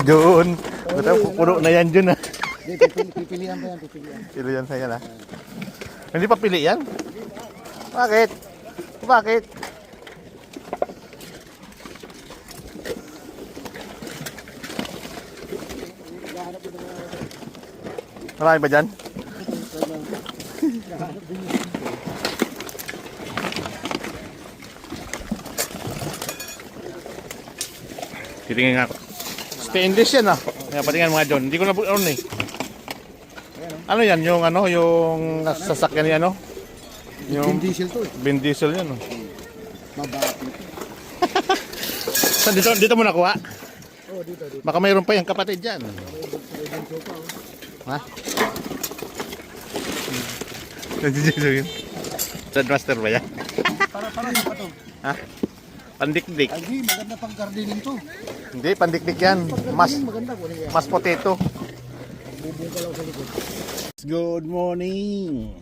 Jun. Puno na yan, Jun. Pipilian pa yan, pipilian. Pilihan sa'yo na. Hindi pa pili yan? Bakit? Bakit? Marami ba dyan? Titingin nga ako. Stainless yan ah. Kaya patingin mga John. Hindi ko na ano eh. Ano yan? Yung ano? Yung sasakyan ni ano? Yung diesel to eh. Bin diesel yan oh. Mabati. So, dito mo nakuha? Oo, dito. Baka mayroon pa yung kapatid dyan. Ha? Sandmaster ba yan? Para pa to. Ha? Pandikdik. Ay, di, maganda pang gardening to. Hindi, pandikdik yan. Maganda ko niya. Mas potato. Bubong ka lang sa likod. Good morning.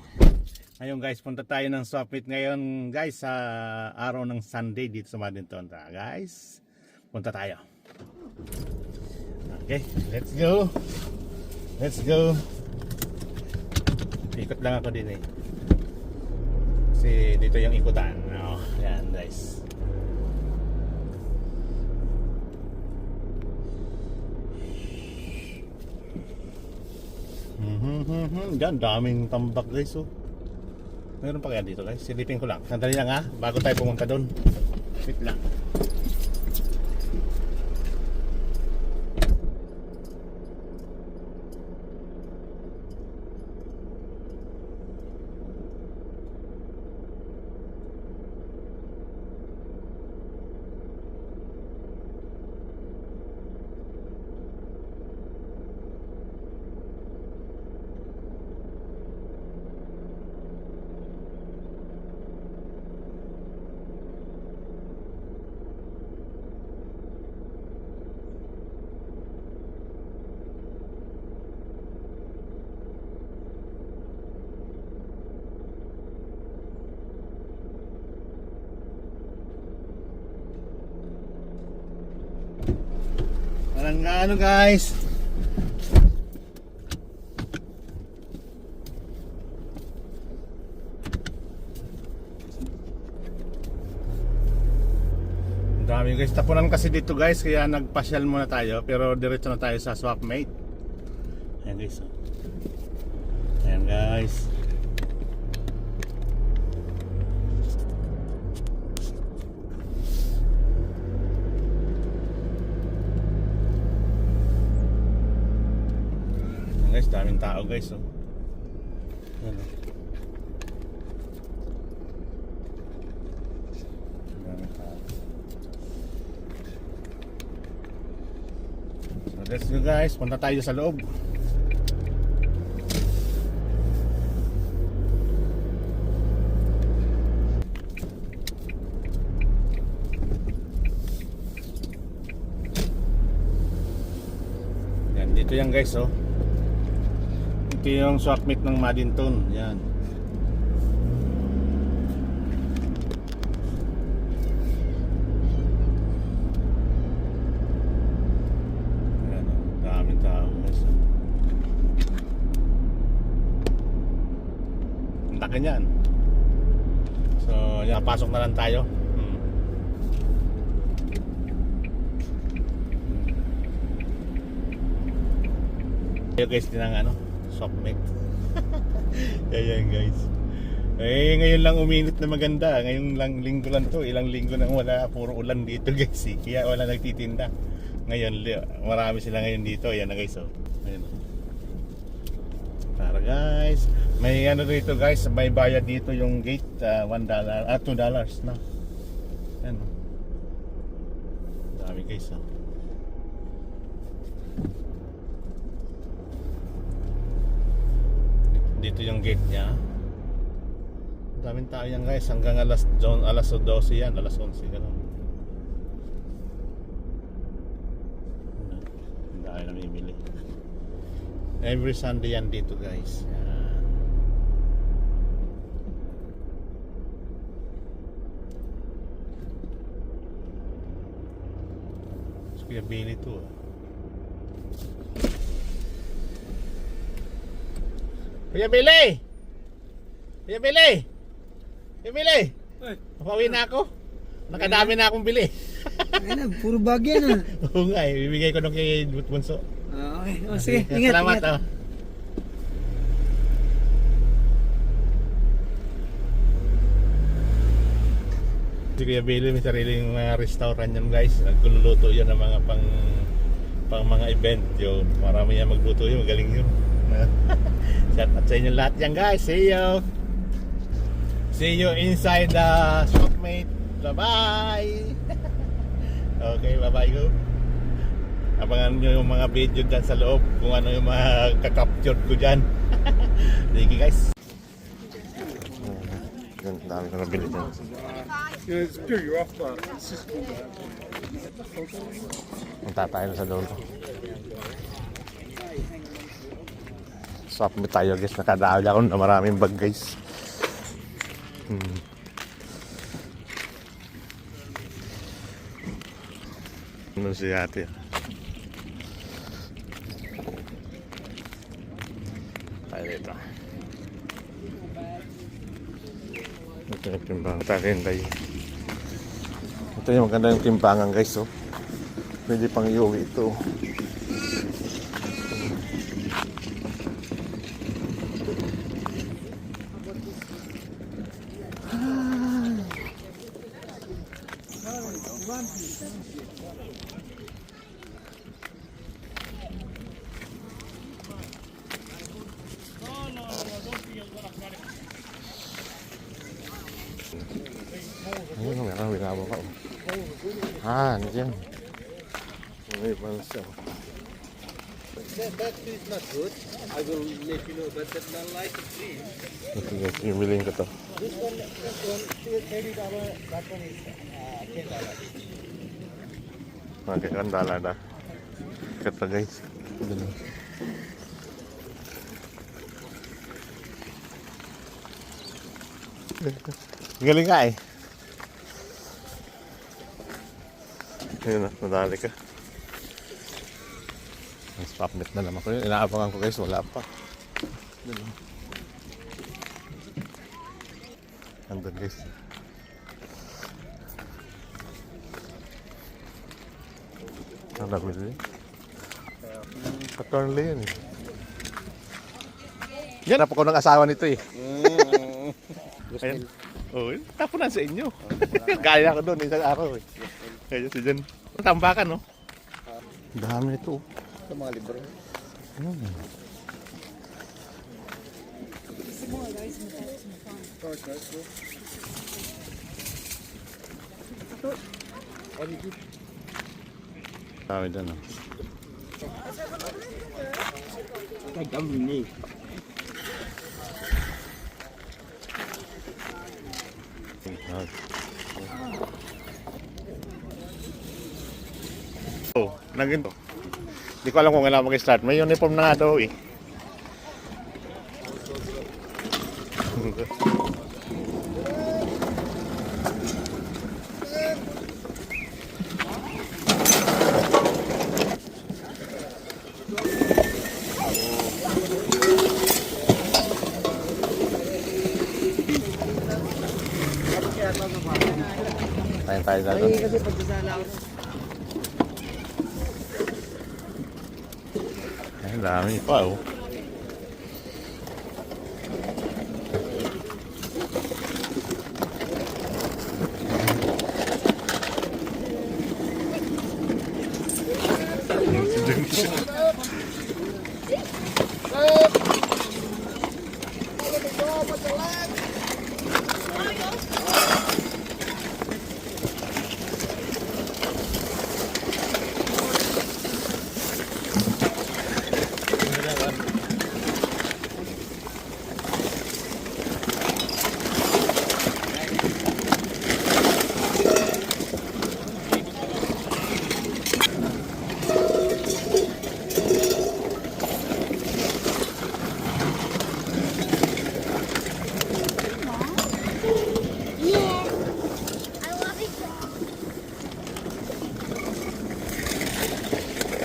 Ngayon guys, punta tayo ng swap meet ngayon guys sa araw ng Sunday dito sa Madinton. Guys, punta tayo. Okay, let's go. Let's go. Ikot lang ako din eh. Kasi dito yung ikutan. Oh, yan guys. Diyan, daming tambak guys oh. Meron pa kaya dito guys? Silipin ko lang. Sandali lang ha, bago tayo pumunta doon. Wait lang. Walang ano guys. Dami guys, tapunan kasi dito guys, kaya nagpasyal muna tayo, pero diretso na tayo sa swap mate. Ayan guys. Ayan guys. Guys, daming tao guys oh. Ano? Daming tao. So let's go guys, punta tayo sa loob. Yan, dito yan guys oh. Ito yung swap meet ng Madinton. Yan. Yan. Daming tao guys. Ang laki niyan. So, yan, pasok na lang tayo. Ayo guys, din ang ano, swap meet. Ayan guys. Eh ngayon lang uminit na maganda. Ngayon lang linggo lang to. Ilang linggo nang wala, puro ulan dito guys eh. Kaya wala nagtitinda. Ngayon marami sila ngayon dito. Ayan na guys oh. Ayan. Tara guys. May ano dito guys, may bayad dito yung gate, $1 at $2 na. Ayan oh. Dami guys oh. Dito yung gate niya. Daming tao yan guys. Hanggang alas 12 yan. Alas 11 ganun. Hindi tayo namimili. Every Sunday yan dito guys. Yan. So, Kuya Billy to ah. Kuya Billy! Kuya Billy! Kuya Billy! Pauwi na ako. Nakadami na akong bili. Ayun, puro bag yan ah. Oo nga eh, bibigay ko nung kay Bunso. Okay, o sige, ingat, Salamat ingat. oh. Si Kuya Billy may sariling mga restaurant yan guys. Nagluluto yan ng mga pang mga event yun. Marami yan magluto yun, magaling yun. Shout out sa inyo lahat yan guys. See you! See you inside the shopmate. Bye-bye! Okay, bye-bye go. Abangan nyo yung mga video dyan sa loob kung ano yung mga kakaptured ko dyan. Thank you guys. Ang dami ko nabili dyan. Yeah, it's good. You're off the system. Punta tayo na sa loob. Swap mo tayo guys. Nakadali ako na maraming bag guys. Ano si ate? Tayo dito. Ito yung timbangan. Ito yung maganda yung timbangan guys. Oh. Pwede pang iuwi ito. Ayun, meron binawa ka. Ano yan? May bansa. That is not good. I will let you know, but that not like it, please. Ito guys, yung bilhin ko to. This one is $30, that one is $10. Magkakandala na. Kata guys. Dito. Galing ka eh. Ayun na, madali ka. Ang swapnet na naman ko yun. Inaabangan ko guys, wala pa. Dito. Andun guys. Ang dami din. Katornle yun eh. Yan, napako ng asawa nito eh. Ayan. Oh, tapunan sa inyo. Gaya ko doon, isang araw eh. Kaya si Jan. Tambakan, no? Dami nito. Sa mga libro. Dami dyan, no? Oh, naginto. Hindi ko alam kung kailangan mag-start. May uniform na nga daw eh. Tayo na doon. Kasi pagkasala ako. Ay, dami pa oh.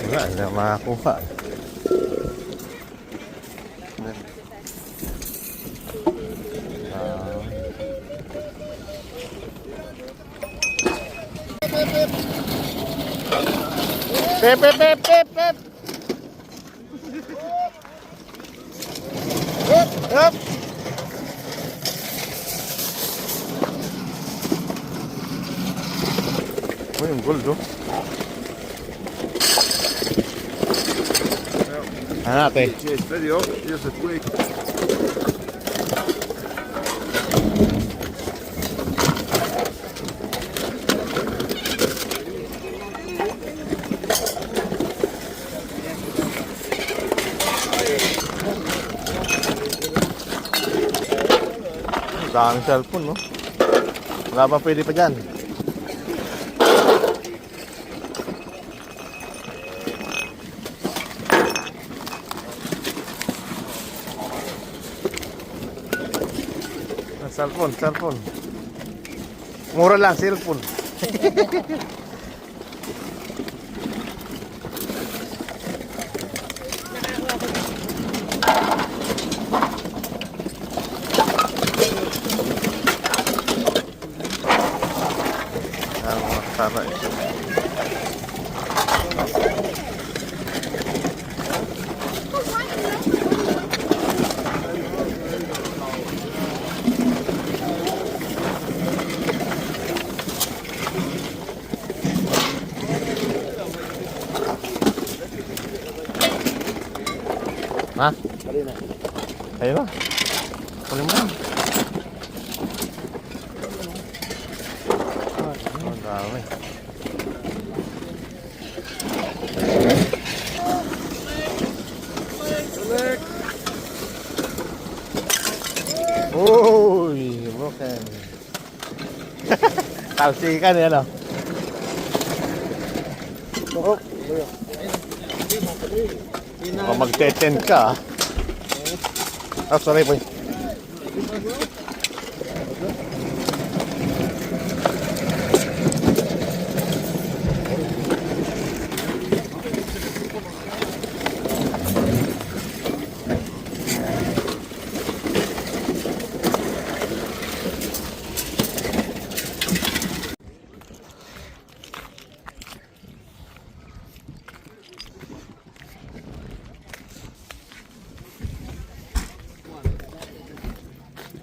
Wala, hindi na makakuha. Pep, pep, pep, pep, pep. Up. Oh, yung gold, oh. Ano natin? Cheers, video. Here's a twig. Daming cellphone, no? Wala pa pwede pa dyan. Cellphone, cellphone. Mura lang, cellphone. Tama eh. Ha? Ayun na. Kunin mo. Ang dami. Uy, broken. Talsikan yan, oh. Mag-10 ka, ah. Oh, sorry, boy.